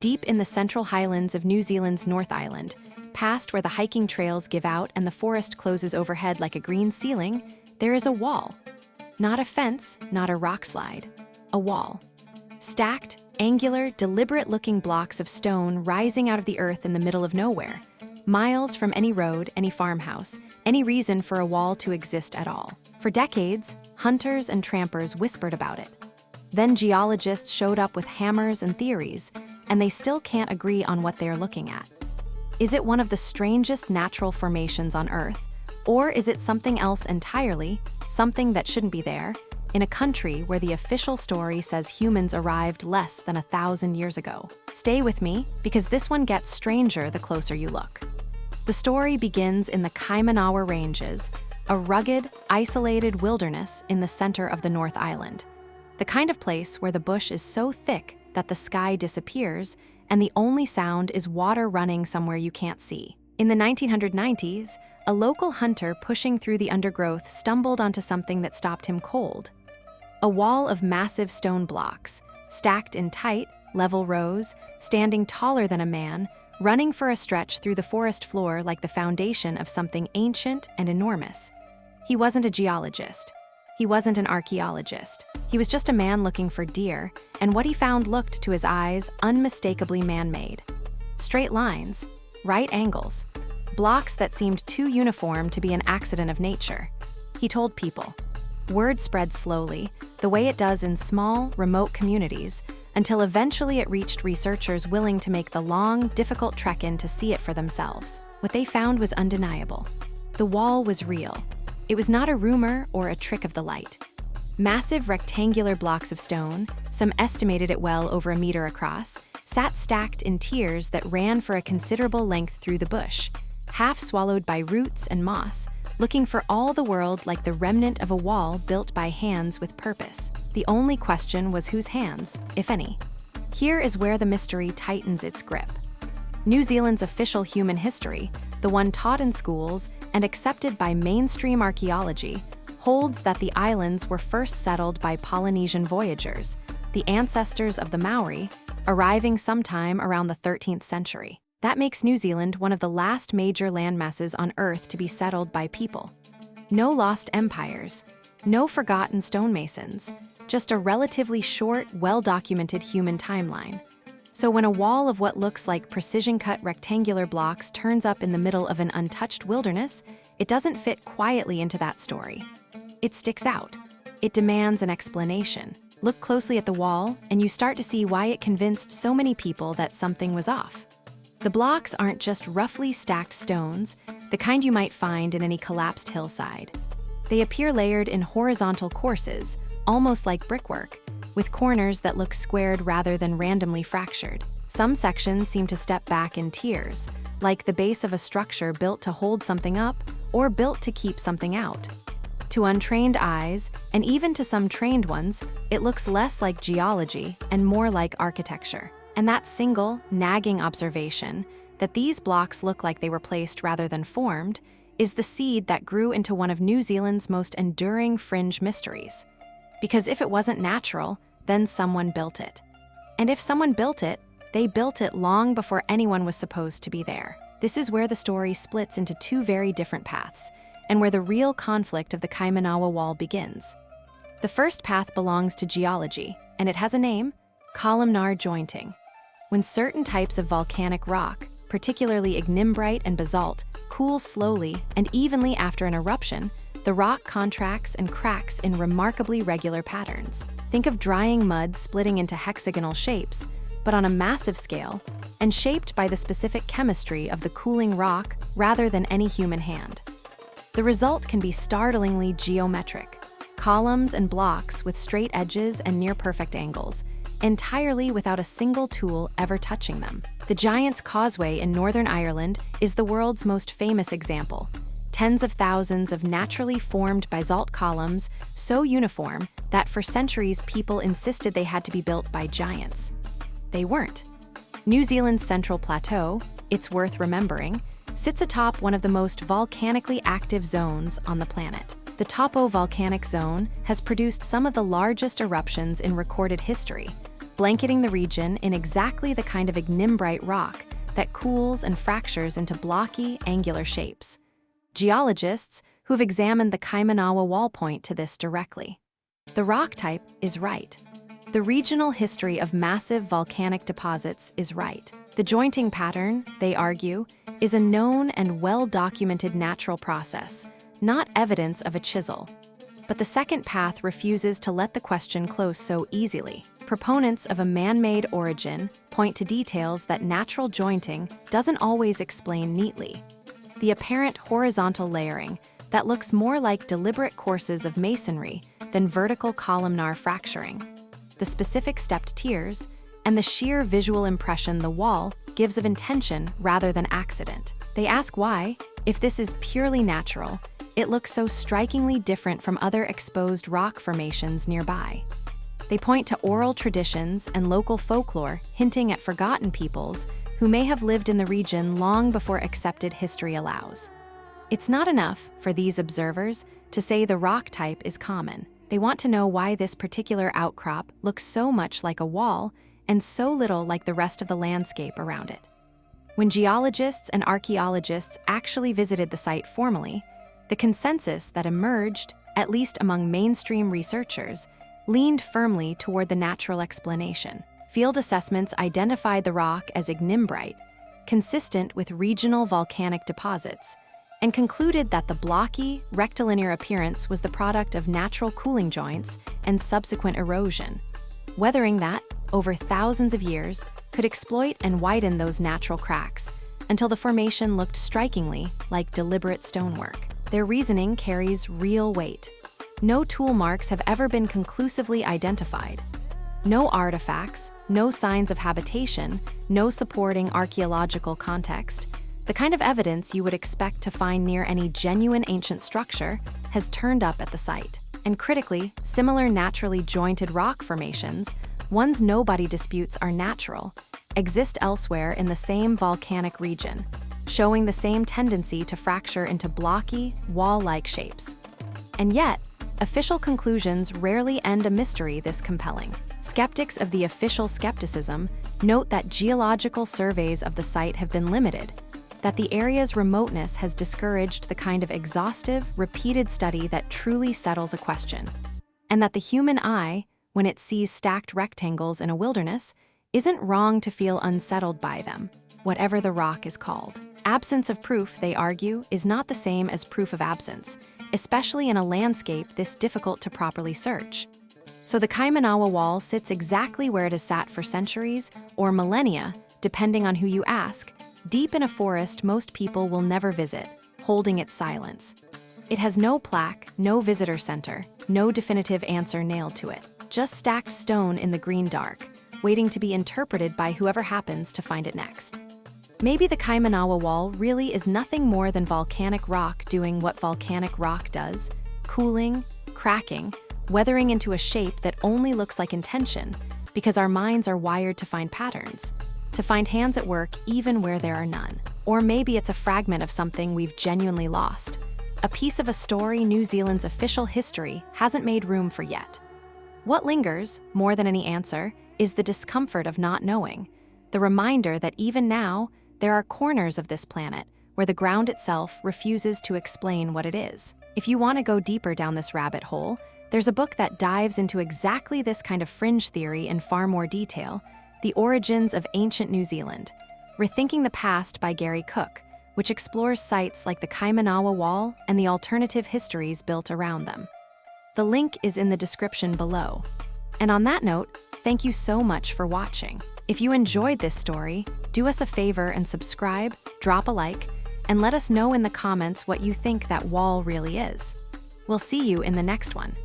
Deep in the central highlands of New Zealand's North Island, past where the hiking trails give out and the forest closes overhead like a green ceiling, there is a wall. Not a fence, not a rock slide. A wall. Stacked, angular, deliberate-looking blocks of stone rising out of the earth in the middle of nowhere. Miles from any road, any farmhouse, any reason for a wall to exist at all. For decades, hunters and trampers whispered about it. Then geologists showed up with hammers and theories, and they still can't agree on what they're looking at. Is it one of the strangest natural formations on Earth? Or is it something else entirely, something that shouldn't be there, in a country where the official story says humans arrived less than 1,000 years ago? Stay with me, because this one gets stranger the closer you look. The story begins in the Kaimanawa Ranges, a rugged, isolated wilderness in the center of the North Island. The kind of place where the bush is so thick that the sky disappears and the only sound is water running somewhere you can't see. In the 1990s, a local hunter pushing through the undergrowth stumbled onto something that stopped him cold. A wall of massive stone blocks, stacked in tight, level rows, standing taller than a man, running for a stretch through the forest floor like the foundation of something ancient and enormous. He wasn't a geologist. He wasn't an archaeologist. He was just a man looking for deer, and what he found looked, to his eyes, unmistakably man-made. Straight lines, right angles, blocks that seemed too uniform to be an accident of nature. He told people. Word spread slowly, the way it does in small, remote communities, until eventually it reached researchers willing to make the long, difficult trek in to see it for themselves. What they found was undeniable. The wall was real. It was not a rumor or a trick of the light. Massive rectangular blocks of stone, some estimated at well over 1 meter across, sat stacked in tiers that ran for a considerable length through the bush, half swallowed by roots and moss, looking for all the world like the remnant of a wall built by hands with purpose. The only question was whose hands, if any. Here is where the mystery tightens its grip. New Zealand's official human history, the one taught in schools and accepted by mainstream archaeology, holds that the islands were first settled by Polynesian voyagers, the ancestors of the Maori, arriving sometime around the 13th century. That makes New Zealand one of the last major landmasses on Earth to be settled by people. No lost empires, no forgotten stonemasons, just a relatively short, well-documented human timeline. So when a wall of what looks like precision-cut rectangular blocks turns up in the middle of an untouched wilderness, it doesn't fit quietly into that story. It sticks out. It demands an explanation. Look closely at the wall, and you start to see why it convinced so many people that something was off. The blocks aren't just roughly stacked stones, the kind you might find in any collapsed hillside. They appear layered in horizontal courses, almost like brickwork, with corners that look squared rather than randomly fractured. Some sections seem to step back in tiers, like the base of a structure built to hold something up or built to keep something out. To untrained eyes, and even to some trained ones, it looks less like geology and more like architecture. And that single, nagging observation, that these blocks look like they were placed rather than formed, is the seed that grew into one of New Zealand's most enduring fringe mysteries. Because if it wasn't natural, then someone built it. And if someone built it, they built it long before anyone was supposed to be there. This is where the story splits into two very different paths, and where the real conflict of the Kaimanawa Wall begins. The first path belongs to geology, and it has a name: columnar jointing. When certain types of volcanic rock, particularly ignimbrite and basalt, cool slowly and evenly after an eruption, the rock contracts and cracks in remarkably regular patterns. Think of drying mud splitting into hexagonal shapes, but on a massive scale, and shaped by the specific chemistry of the cooling rock rather than any human hand. The result can be startlingly geometric: columns and blocks with straight edges and near-perfect angles, entirely without a single tool ever touching them. The Giant's Causeway in Northern Ireland is the world's most famous example. Tens of thousands of naturally formed basalt columns, so uniform that for centuries people insisted they had to be built by giants. They weren't. New Zealand's Central Plateau, it's worth remembering, sits atop one of the most volcanically active zones on the planet. The Topo volcanic zone has produced some of the largest eruptions in recorded history, blanketing the region in exactly the kind of ignimbrite rock that cools and fractures into blocky, angular shapes. Geologists who've examined the Kaimanawa wall point to this directly. The rock type is right. The regional history of massive volcanic deposits is right. The jointing pattern, they argue, is a known and well-documented natural process, not evidence of a chisel. But the second path refuses to let the question close so easily. Proponents of a man-made origin point to details that natural jointing doesn't always explain neatly. The apparent horizontal layering that looks more like deliberate courses of masonry than vertical columnar fracturing, the specific stepped tiers, and the sheer visual impression the wall gives of intention rather than accident. They ask why, if this is purely natural, it looks so strikingly different from other exposed rock formations nearby. They point to oral traditions and local folklore hinting at forgotten peoples who may have lived in the region long before accepted history allows. It's not enough for these observers to say the rock type is common. They want to know why this particular outcrop looks so much like a wall and so little like the rest of the landscape around it. When geologists and archaeologists actually visited the site formally, the consensus that emerged, at least among mainstream researchers, leaned firmly toward the natural explanation. Field assessments identified the rock as ignimbrite, consistent with regional volcanic deposits, and concluded that the blocky, rectilinear appearance was the product of natural cooling joints and subsequent erosion. Weathering that, over thousands of years, could exploit and widen those natural cracks until the formation looked strikingly like deliberate stonework. Their reasoning carries real weight. No tool marks have ever been conclusively identified. No artifacts, no signs of habitation, no supporting archaeological context. The kind of evidence you would expect to find near any genuine ancient structure has turned up at the site. And critically, similar naturally jointed rock formations, ones nobody disputes are natural, exist elsewhere in the same volcanic region, showing the same tendency to fracture into blocky, wall-like shapes. And yet, official conclusions rarely end a mystery this compelling. Skeptics of the official skepticism note that geological surveys of the site have been limited, that the area's remoteness has discouraged the kind of exhaustive, repeated study that truly settles a question, and that the human eye, when it sees stacked rectangles in a wilderness, isn't wrong to feel unsettled by them, whatever the rock is called. Absence of proof, they argue, is not the same as proof of absence, especially in a landscape this difficult to properly search. So the Kaimanawa Wall sits exactly where it has sat for centuries or millennia, depending on who you ask, deep in a forest most people will never visit, holding its silence. It has no plaque, no visitor center, no definitive answer nailed to it. Just stacked stone in the green dark, waiting to be interpreted by whoever happens to find it next. Maybe the Kaimanawa Wall really is nothing more than volcanic rock doing what volcanic rock does, cooling, cracking, weathering into a shape that only looks like intention, because our minds are wired to find patterns, to find hands at work even where there are none. Or maybe it's a fragment of something we've genuinely lost, a piece of a story New Zealand's official history hasn't made room for yet. What lingers, more than any answer, is the discomfort of not knowing, the reminder that even now, there are corners of this planet where the ground itself refuses to explain what it is. If you want to go deeper down this rabbit hole, there's a book that dives into exactly this kind of fringe theory in far more detail, The Origins of Ancient New Zealand, Rethinking the Past by Gary Cook, which explores sites like the Kaimanawa Wall and the alternative histories built around them. The link is in the description below. And on that note, thank you so much for watching. If you enjoyed this story, do us a favor and subscribe, drop a like, and let us know in the comments what you think that wall really is. We'll see you in the next one.